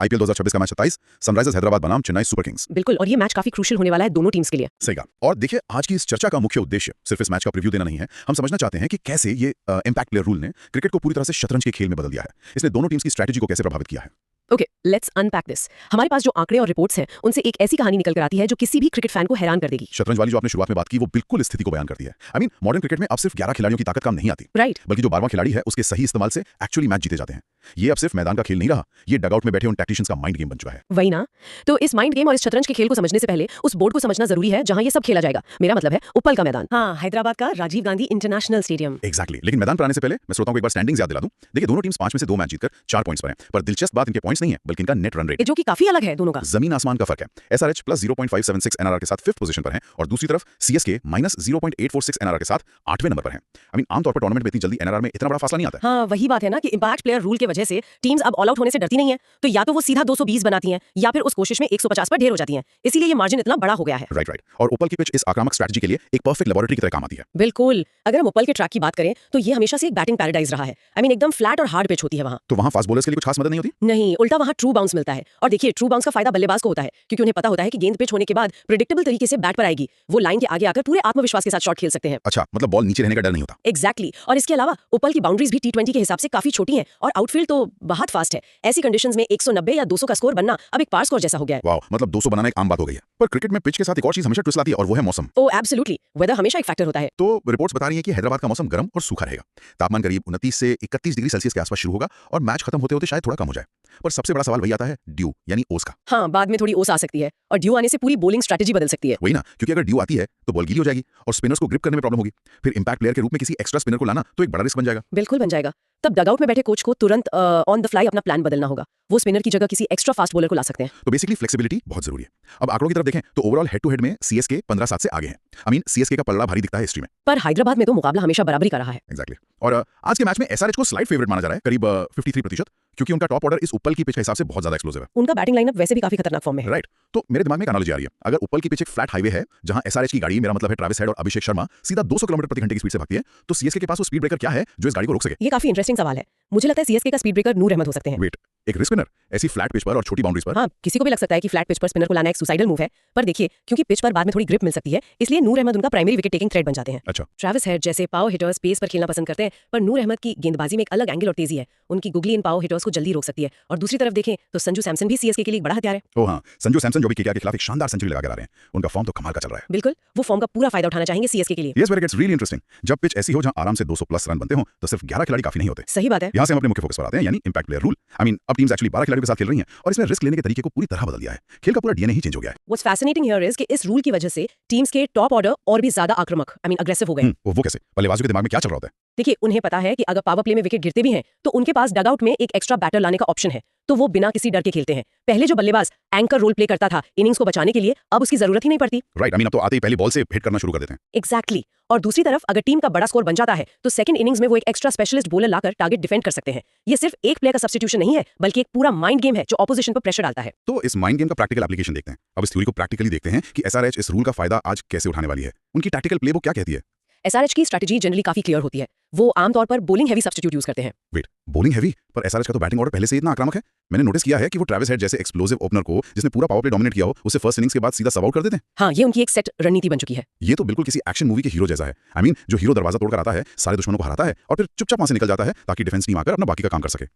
IPL 2026 का match 27 Sunrisers Hyderabad बनाम Chennai super Kings. बिल्कुल, और ये मैच काफी क्रूशियल होने वाला है दोनों टीम्स के लिए। सही कहा। और देखिए आज की इस चर्चा का मुख्य उद्देश्य सिर्फ इस मैच का प्रीव्यू देना नहीं है। हम समझना चाहते हैं कि कैसे ये इंपैक्ट प्लेयर रूल ने क्रिकेट को पूरी तरह से शतरंज के खेल में बदल दिया है। इसने दोनों टीम्स की स्ट्रैटेजी को कैसे प्रभावित किया है। Okay, let's unpack this. हमारे पास जो आंकड़े और रिपोर्ट्स हैं उनसे एक ऐसी कहानी निकल कर आती है जो किसी भी क्रिकेट फैन को हैरान कर देगी। शतरंज वाली जो आपने शुरुआत में बात की वो बिल्कुल स्थिति को बयान करती है। आई मीन मॉडर्न क्रिकेट में अब सिर्फ 11 खिलाड़ियों की ताकत काम नहीं आती, राइट। बल्कि जो 12वां खिलाड़ी है उसके सही इस्तेमाल से एक्चुअली मैच जीते जाते हैं। ये अब सिर्फ मैदान का खेल नहीं रहा, ये डगआउट में बैठे उन टैक्टिशियंस का माइंड गेम बन चुका है। वही ना। तो इस माइंड गेम और इस शतरंज के खेल को समझने से पहले उस बोर्ड को समझना जरूरी है जहां ये सब खेला जाएगा। मेरा मतलब है उप्पल का मैदान। हाँ, हैदराबाद का Rajiv Gandhi international stadium. Exactly. लेकिन मैदान पर आने से पहले मैं श्रोताओं को एक बार स्टैंडिंग्स याद दिला दूं। देखिए दोनों टीम्स 5 में से 2 मैच जीतकर 4 पॉइंट्स पर हैं, पर दिलचस्प बात इनके पॉइंट्स नहीं है बल्कि इनका नेट रन रेट, जो कि काफी अलग है दोनों का। जमीन आसमान का फर्क है। एसआरएच प्लस 0.576 एनआरआर के साथ 5th पोजीशन पर है और दूसरी तरफ सीएसके माइनस 0.846 एनआरआर के साथ 8वें नंबर पर है। आई मीन आमतौर पर टूर्नामेंट में इतनी जल्दी एनआरआर में इतना बड़ा फासला नहीं आता है। हाँ, वही बात है ना कि इंपैक्ट प्लेयर रूल की वजह से टीम्स अब ऑल आउट होने से डरती नहीं है, तो या तो वो सीधा 220 बनाती हैं या फिर उस कोशिश में 150 पर ढेर हो जाती हैं। इसीलिए ये मार्जिन इतना बड़ा हो गया है। राइट। और उप्पल की पिच इस आक्रामक स्ट्रैटेजी के लिए एक परफेक्ट लेबोरेटरी की तरह काम आती है। बिल्कुल। अगर हम उप्पल के ट्रैक की बात करें तो ये हमेशा से एक बैटिंग पैराडाइज रहा है। आई मीन एकदम फ्लैट और हार्ड पिच होती है वहाँ। तो वहाँ फास्ट बॉलर्स के लिए कुछ खास मदद नहीं होती? नहीं, उल्टा वहाँ ट्रू बाउंस मिलता है। और देखिए ट्रू बाउंस का फायदा बल्लेबाज को होता है क्योंकि उन्हें पता होता है कि गेंद पिच होने के बाद प्रेडिक्टेबल तरीके से बैट पर आएगी। वो लाइन के आगे आकर पूरे आत्मविश्वास के साथ शॉट खेल सकते हैं। अच्छा, मतलब बॉल नीचे रहने का डर नहीं होता। एग्जैक्टली। और इसके अलावा उप्पल की बाउंड्रीज भी टी20 के हिसाब से काफी छोटी हैं और आउटफील्ड तो बहुत फास्ट है। ऐसी कंडीशंस में 190 या 200 का स्कोर बनना अब एक पार स्कोर जैसा हो गया है। वाह, मतलब 200 बनाना एक आम बात हो गई है। पर क्रिकेट में पिच के साथ एक और चीज हमेशा ट्विस्ट लाती है और वो है मौसम। ओह एब्सोल्युटली, वेदर हमेशा एक फैक्टर होता है। तो रिपोर्ट्स बता रही हैं कि हैदराबाद का मौसम गर्म और सूखा रहेगा। तापमान करीब 29 से 31 डिग्री सेल्सियस के आसपास शुरू होगा और मैच खत्म होते होते शायद थोड़ा कम हो जाए। पर सबसे बड़ा सवाल वही आता है ड्यू यानी ओस का। हाँ, बाद में थोड़ी ओस आ सकती है और ड्यू आने से पूरी बॉलिंग स्ट्रेटजी बदल सकती है। वही ना, क्योंकि अगर ड्यू आती है तो बॉल गीली हो जाएगी और स्पिनर्स को ग्रिप करने में प्रॉब्लम होगी। फिर इंपैक्ट प्लेयर के रूप में किसी एक्स्ट्रा स्पिनर को लाना तो एक बड़ा रिस्क बन जाएगा। बिल्कुल बन जाएगा। तब डगआउट में बैठे कोच को तुरंत ऑन द फ्लाई अपना प्लान बदलना होगा। वो स्पिनर की जगह किसी एक्स्ट्रा फास्ट बॉलर को ला सकते हैं। तो बेसिकली फ्लेक्सिबिलिटी बहुत जरूरी है। अब आंकड़ों की तरफ देखें तो ओवरऑल हेड टू हेड में सीएसके 15-7 से आगे है। आई मीन सीएसके का पलड़ा भारी दिखता है हिस्ट्री में। पर हैदराबाद में तो मुकाबला हमेशा बराबरी का रहा है। एग्जैक्टली। और आज के मैच में एसआरएच को स्लाइड फेवरेट माना जा रहा है, करीब 53%, क्योंकि उनका टॉप ऑर्डर इस उप्पल की पिच के हिसाब से बहुत ज्यादा एक्सप्लोसिव है। उनका बैटिंग लाइनअप वैसे भी काफी खतरनाक फॉर्म में है। राइट। तो मेरे दिमाग में एक एनालॉजी आ रही है। अगर उप्पल की पिच एक फ्लैट हाईवे है जहां एसआरएच की गाड़ी, मेरा मतलब है ट्रेविस हेड और अभिषेक शर्मा, सीधा 200 किलोमीटर प्रति घंटे की स्पीड से भागती है, तो सीएसके के पास वो स्पीड ब्रेकर क्या है जो इस गाड़ी को रोक सके? ये काफी इंटरेस्टिंग सवाल है। मुझे लगता है सीएसके का स्पीड ब्रेकर नूर अहमद हो सकते हैं। वेट, एक रिस्क स्पिनर ऐसी फ्लैट पिच पर और छोटी बाउंड्रीज पर? हाँ, किसी को भी लग सकता है कि फ्लैट पिच पर स्पिनर को लाना एक सुसाइडल मूव है, पर देखिए क्योंकि पिच पर बाद में थोड़ी ग्रिप मिल सकती है, इसलिए नूर अहमद उनका प्राइमरी विकेट टेकिंग थ्रेट बन जाते हैं। अच्छा। ट्रेविस हेड जैसे पावर हिटर्स पेस पर खेलना पसंद करते हैं, पर नूर अहमद की गेंदबाजी में एक अलग एंगल और तेजी है। उनकी गुगली इन पावर हिटर्स को जल्दी रोक सकती है। और दूसरी तरफ देखें तो संजू सैमसन भी सीएसके के लिए एक बड़ा हथियार है। ओ हाँ, संजू सैमसन जो भी केकेआर के खिलाफ एक शानदार सेंचुरी लगा कर आ रहे हैं। उनका फॉर्म तो कमाल का चल रहा है। बिल्कुल, वो फॉर्म का पूरा फायदा उठाना चाहेंगे सीएसके के लिए। Yes, where it gets really interesting. जब पिच ऐसी हो जहां आराम से 200 प्लस रन बनते हो तो सिर्फ 11 खिलाड़ी काफी नहीं होते। सही बात है। यहां से हम अपने मुख्य फोकस पर आते हैं, यानी impact player rule. I mean अब टीम्स एक्चुअली 12 खिलाड़ियों के साथ खेल रही हैं और इसमें रिस्क लेने के तरीके को पूरी तरह बदल दिया है। खेल का पूरा डीएनए ही चेंज हो गया है। व्हाट्स फैसिनेटिंग हियर इज कि इस रूल की वजह से टीम्स के टॉप ऑर्डर और भी ज्यादा आक्रामक, आई मीन अग्रेसिव हो गए। वो कैसे? बल्लेबाजों के दिमाग में क्या चल रहा होता है? देखिए, उन्हें पता है कि अगर पावर प्ले में विकेट गिरते भी हैं तो उनके पास डगआउट में एक एक्स्ट्रा बैटर लाने का ऑप्शन है, तो वो बिना किसी डर के खेलते हैं। पहले जो बल्लेबाज एंकर रोल प्ले करता था इनिंग्स को बचाने के लिए, अब उसकी जरूरत ही नहीं पड़ती। राइट। आई मीन अब तो आते ही पहली बॉल से हिट करना शुरू कर देते हैं। एग्जैक्टली। और दूसरी तरफ अगर टीम का बड़ा स्कोर बन जाता है तो सेकंड इनिंग्स में वो एक एक्स्ट्रा स्पेशलिस्ट बॉलर लाकर टारगेट डिफेंड कर सकते हैं। ये सिर्फ एक प्लेयर का सब्स्टिट्यूशन नहीं है, बल्कि एक पूरा माइंड गेम है जो ऑपोजिशन पर प्रेशर डालता है। तो इस माइंड गेम का प्रैक्टिकल एप्लीकेशन देखते हैं। अब इस थ्योरी को प्रैक्टिकली देखते हैं कि एसआरएच इस रूल का फायदा आज कैसे उठाने वाली है। उनकी टैक्टिकल प्लेबुक क्या कहती है? एसआरएच की स्ट्रेटजी जनरली काफी क्लियर होती है। वो आमतौर पर बॉलिंग हैवी सब्स्टिट्यूट यूज करते हैं। Wait, bowling heavy? पर एसआरएच का तो बैटिंग ऑर्डर पहले से ही इतना आक्रामक है। मैंने नोटिस किया है कि वो ट्रेविस हेड जैसे एक्सप्लोसिव ओपनर को, जिसने पूरा पावर प्ले डोमिनेट किया हो, उसे फर्स्ट इनिंग्स के बाद सीधा सब आउट कर देते हैं। हाँ, ये उनकी एक सेट रणनीति बन चुकी है। ये तो बिल्कुल किसी एक्शन मूवी के हीरो जैसा है। आई मीन जो हीरो दरवाजा तोड़कर आता है, सारे दुश्मनों को हराता है और फिर चुपचाप वहां से निकल जाता है ताकि डिफेंस टीम आकर अपना बाकी का काम कर सके।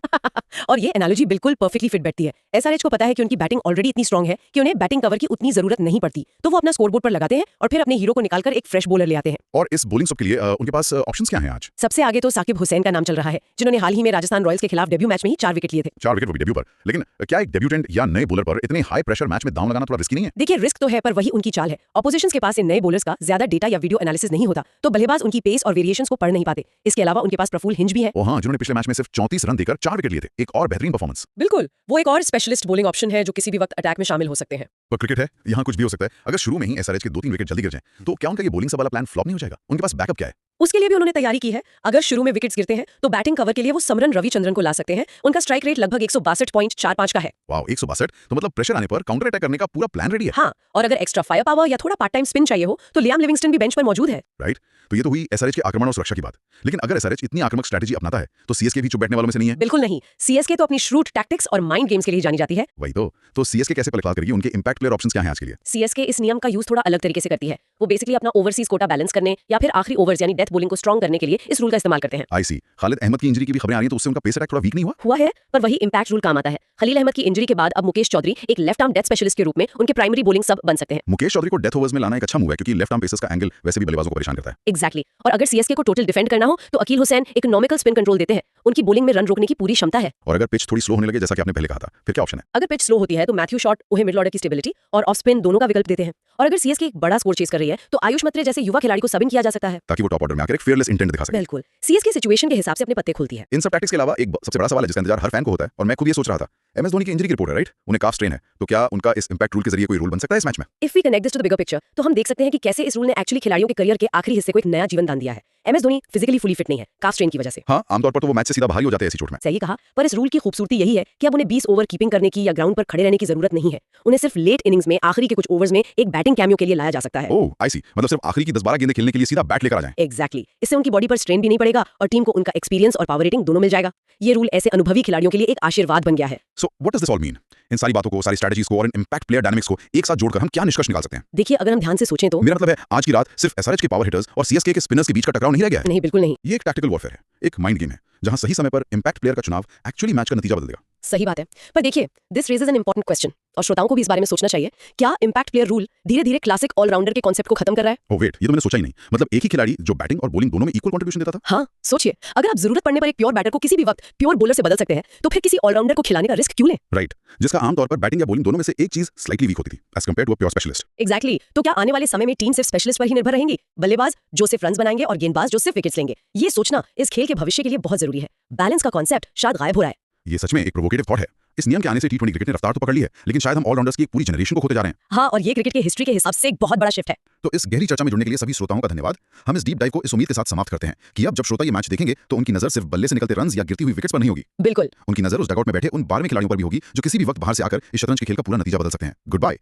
और ये एनालॉजी बिल्कुल परफेक्टली फिट बैठती है। एसआरएच को पता है कि उनकी बैटिंग ऑलरेडी इतनी स्ट्रांग है कि उन्हें बैटिंग कवर की उतनी जरूरत नहीं पड़ती, तो वो अपना स्कोरबोर्ड पर लगाते हैं और फिर अपने हीरो को निकालकर एक फ्रेश बॉलर ले आते हैं। और इस बॉलिंग सब के लिए उनके पास ऑप्शंस क्या हैं आज? सबसे आगे तो साकिब हुसैन का नाम चल रहा है, जिन्होंने हाल ही में राजस्थान रॉयल्स के खिलाफ डेब्यू मैच में ही 4 विकेट लिए थे। 4 विकेट वो भी डेब्यू पर। लेकिन क्या एक डेब्यूटेंट या नए बॉलर पर इतने हाई प्रेशर मैच में दांव लगाना थोड़ा रिस्की नहीं है? देखिए, रिस्क तो है, पर वही उनकी चाल है। ऑपोजिशंस के पास इन नए बॉलर्स का ज्यादा डेटा या वीडियो एनालिसिस नहीं होता, तो बल्लेबाज उनकी पेस और वेरिएशंस को पढ़ नहीं पाते। इसके अलावा उनके पास प्रफुल हिंज भी है। हाँ, जिन्होंने पिछले मैच में सिर्फ 34 रन देकर 4 विकेट लिए थे। एक और बेहतरीन परफॉर्मेंस। बिल्कुल, वो एक और स्पेशलिस्ट बॉलिंग ऑप्शन है जो किसी भी वक्त अटैक में शामिल हो सकते हैं। पर क्रिकेट है, यहाँ कुछ भी हो सकता है। अगर शुरू में ही एसआरएच के 2-3 विकेट जल्दी गिर जाएं, तो क्या उनका ये बॉलिंग सब वाला प्लान फ्लॉप नहीं हो जाएगा? उनके पास बैकअप क्या है? उसके लिए भी उन्होंने तैयारी की है। अगर शुरू में विकेट्स गिरते हैं तो बैटिंग कवर के लिए वो समरन रविचंद्रन को ला सकते हैं। उनका स्ट्राइक रेट लगभग 162.45 का है। वाओ, 162। तो मतलब प्रेशर आने पर काउंटर अटैक करने का पूरा प्लान रेडी है। हाँ, और अगर एक्स्ट्रा फायर पावर या थोड़ा पार्ट टाइम स्पिन चाहिए हो तो लियाम लिविंगस्टन भी बेंच पर मौजूद है। राइट, तो ये तो हुई एसआरएच के आक्रमण और सुरक्षा की बात। लेकिन अगर एसआरएच इतनी आक्रामक स्ट्रैटेजी अपनाता है तो सीएसके भी चुप बैठने वालों में से नहीं है। बिल्कुल नहीं। सीएसके तो अपनी श्रूट टैक्टिक्स और माइंड गेम्स के लिए जानी जाती है। वही तो सीएसके कैसे पलटवार करेगी? उनके इंपैक्ट प्लेयर ऑप्शंस क्या हैं आज के लिए? सीएसके इस नियम का यूज थोड़ा अलग तरीके से करती है। वो बेसिकली अपना ओवरसीज कोटा बैलेंस करने या फिर आखिरी ओवर्स यानी डेथ बॉलिंग को स्ट्रॉन्ग करने के लिए इस रूल का इस्तेमाल करते हैं। आई सी। खालिद अहमद की इंजरी की भी खबरें आ रही हैं, तो उससे उनका पेस अटैक थोड़ा वीक नहीं हुआ है, पर वही इंपैक्ट रूल काम आता है। खलील अहमद की इंजरी के बाद अब मुकेश चौधरी एक लेफ्ट आर्म डेथ स्पेशलिस्ट के रूप में उनके प्राइमरी बॉलिंग सब बन सकते हैं। मुकेश चौधरी को डेथ ओवर्स में लाना एक अच्छा मूव है, क्योंकि लेफ्ट आर्म पेसर्स का एंगल वैसे भी बल्लेबाजों को परेशान करता है। एग्जैक्टली। और अगर सीएसके को टोटल डिफेंड करना हो तो Akeal Hosein economical spin control देते हैं। उनकी बॉलिंग में रन रोकने की पूरी क्षमता है। और अगर पिच थोड़ी स्लो होने लगे, जैसा कि आपने पहले कहा था, फिर क्या ऑप्शन है? अगर पिच स्लो होती है तो मैथ्यू शॉट उन्हें मिडिल ऑर्डर की स्टेबिलिटी और ऑफ स्पिन दोनों का विकल्प देते हैं। और अगर सीएसके एक बड़ा स्कोर चेस कर रही है तो आयुष मत्रे जैसे युवा खिलाड़ी को सब इन किया जा सकता है, ताकि वो टॉप ऑर्डर में आकर एक फेयरलेस इंटेंट दिखा सके। बिल्कुल। सीएसके सिचुएशन के हिसाब से अपने पत्ते खोलती है। इन सब टैक्टिक्स के अलावा एक सबसे बड़ा सवाल है जिसका इंतजार हर फैन को होता है, और मैं खुद ये सोच रहा था। एमएस धोनी की इंजरी की रिपोर्ट है, राइट? उन्हें काफ स्ट्रेन है, तो क्या उनका इस इंपैक्ट रूल के जरिए कोई रोल बन सकता है इस मैच में? If we connect this to the bigger picture तो हम देख सकते हैं कि कैसे इस रूल ने एक्चुअली खिलाड़ियों के करियर के आखिरी हिस्से को एक नया जीवन दान दिया है। MS Dhoni physically fully fit नहीं है, काफ स्ट्रेन की वजह से। हाँ, आमतौर पर तो वो मैच से सीधा बाहर ही हो जाते हैं ऐसी चोट में। सही कहा, पर इस रूल की खूबसूरती यही है कि अब उन्हें 20 ओवर कीपिंग करने की या ग्राउंड पर खड़े रहने की जरूरत नहीं है। उन्हें सिर्फ लेट इनिंग्स में आखिरी के कुछ ओवर्स में एक बैटिंग कैमियो के लिए लाया जा सकता है। ओह, आई सी। मतलब सिर्फ आखिरी की 10-12 गेंदें खेलने के लिए सीधा बैट लेकर आ जाएं। एग्जैक्टली। इससे उनकी बॉडी पर स्ट्रेन भी नहीं पड़ेगा और टीम को उनका एक्सपीरियंस और पावर रेटिंग दोनों मिल जाएगा। ये रूल ऐसे अनुभवी खिलाड़ियों के लिए एक आशीर्वाद बन गया है। So what does this all mean? इन सारी बातों को, सारी स्ट्रेटजीज को और इन इंपैक्ट प्लेयर डायनामिक्स को एक साथ जोड़कर हम क्या निष्कर्ष निकाल सकते हैं? देखिए, अगर हम ध्यान से सोचें तो मेरा मतलब है, आज की रात सिर्फ एसआरएच के पावर हिटर्स और सीएसके के स्पिनर्स के बीच का टकराव नहीं रह गया है। नहीं, बिल्कुल नहीं। ये एक टैक्टिकल वॉरफेयर है, एक माइंड गेम है, जहां सही समय पर इंपैक्ट प्लेयर का चुनाव एक्चुअली मैच का नतीजा बदल देगा। सही बात है, पर देखिए, this raises an important question और श्रोताओं को भी इस बारे में सोचना चाहिए। क्या इंपैक्ट प्लेयर रूल धीरे-धीरे क्लासिक ऑलराउंडर के कॉन्सेप्ट को खत्म कर रहा है? ओह वेट, ये तो मैंने सोचा ही नहीं। मतलब एक ही खिलाड़ी जो बैटिंग और बॉलिंग दोनों में इक्वल कंट्रीब्यूशन देता था। हाँ, सोचिए, अगर आप जरूरत पड़ने पर एक प्योर बैटर को किसी भी वक्त प्योर बॉलर से बदल सकते हैं तो फिर किसी ऑलराउंडर को खिलाने का रिस्क क्यों लें? राइट, जिसका आमतौर पर बैटिंग या बॉलिंग दोनों में से एक चीज स्लाइटली वीक होती थी as compared to a pure specialist. Exactly. तो क्या आने वाले समय में टीम सिर्फ स्पेशलिस्ट पर ही निर्भर रहेंगी? बल्लेबाज जो सिर्फ रन्स बनाएंगे और गेंदबाज जो सिर्फ विकेट्स लेंगे? ये सोचना इस खेल के भविष्य के लिए बहुत जरूरी है। बैलेंस का कॉन्सेप्ट शायद गायब हो रहा है। ये सच में एक प्रोवोकेटिव थॉट है। इस नियम के आने से टी20 क्रिकेट ने रफ्तार तो पकड़ ली है, लेकिन शायद हम ऑलराउंडर्स की एक पूरी जनरेशन को खोते जा रहे हैं। हाँ, और ये क्रिकेट के हिस्ट्री के हिसाब से एक बहुत बड़ा शिफ्ट है। तो इस गहरी चर्चा में जुड़ने के लिए सभी श्रोताओं का धन्यवाद। हम इस डीप डाइव को इस उम्मीद के साथ समाप्त करते हैं कि अब जब श्रोता ये मैच देखेंगे तो उनकी नजर सिर्फ बल्ले से निकलते रन्स या गिरती हुई विकेट्स पर नहीं होगी। बिल्कुल। उनकी नजर उस डगआउट में बैठे उन 12वें खिलाड़ियों पर भी होगी जो किसी भी वक्त बाहर से आकर इस शतरंज के खेल का पूरा नतीजा बदल सकते हैं। Good bye.